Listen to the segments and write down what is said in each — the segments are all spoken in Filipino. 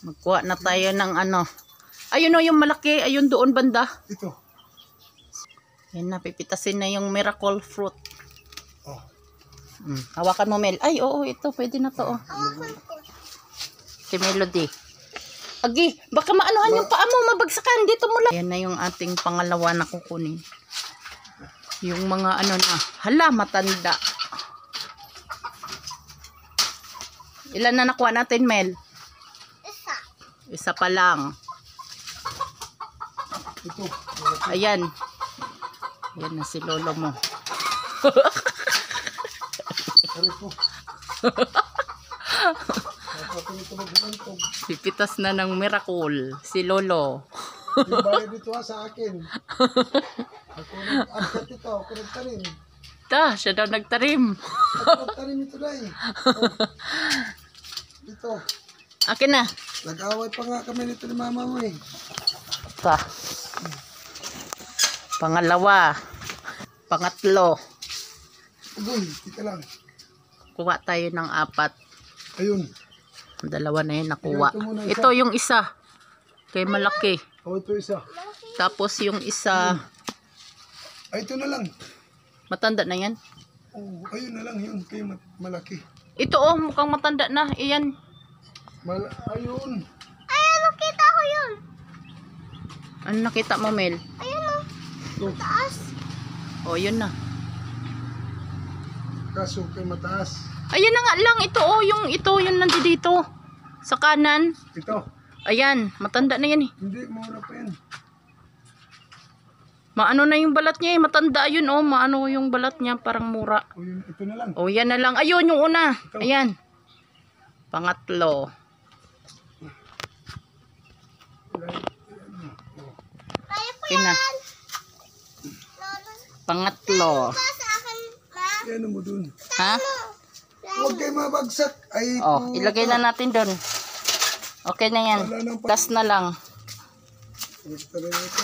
Magkuha na tayo ng ano. Ayun o yung malaki. Ayun doon banda. Ito. Yan na, pipitasin na yung miracle fruit. Oh. Hawakan mo, Mel. Ay, oo, ito. Pwede na to. Oh. Si Melody. Agi, baka maanuhan yung paa mo. Mabagsakan. Dito mo lang. Yan na yung ating pangalawa na kukunin. Yung mga ano na. Hala, matanda. Ilan na nakuha natin, Mel? Isa pa lang. Ito. Ayan. Ayan na si lolo mo. Pipitas na ng miracle si lolo. Yung bayad dito sa akin. Ako nag-agad ito. Ako nagtarim. Siya daw nagtarim. Ako nagtarim ito na eh. Dito. Akin na. Nag-away pa nga kami nito ni mama mo eh. Pangalawa. Pangatlo. Ugoy, tika lang. Kuha tayo ng 4. Ayun. Dalawa na yun nakuha. Ito Ito yung isa. Kay malaki. Oh, ito isa. Tapos yung isa. Ay, ito na lang. Matanda na yan. Oh, ayun na lang yun. Kay malaki. Ito mukhang matanda na. Iyan. Ayun. Ayun, nakita ko yun. Ano nakita mo, Mel? Ayun o. Taas. Yun na. Kaso kay mataas. Ayan na nga lang. Ito yung nandito. Sa kanan. Ito. Ayan. Matanda na yan eh. Hindi, mura pa yan. Maano na yung balat niya eh. Matanda yun Maano yung balat niya. Parang mura. O yun, ito na lang. Yan na lang. Ayun yung una. Ito. Ayan. Pangatlo. Kaya po Ina. yan. Pangatlo. Pa sa akin, ma. Yan mo dun. Ha? Huwag kayo mabagsak. Ay, Ilagay na natin doon. Okay na yan. Last na lang. Ito na ito.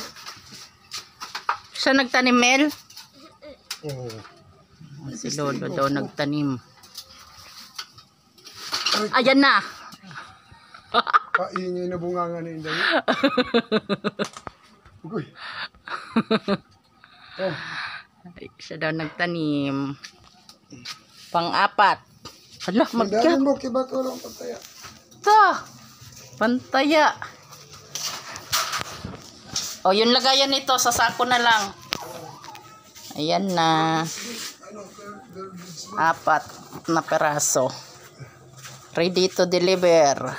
Siya nagtanim, Mel? Oh. Si Lolo daw nagtanim. Ayan na. Paingay na bunganga na yung dali. Ugoy. Oh. Siya daw nagtanim. Pang-4. Hala, magka. Dali mo, kiba ko lang pantaya. Pantaya. Yung lagayan nito, sa sako na lang. Ayan na. 4 na peraso. Ready to deliver.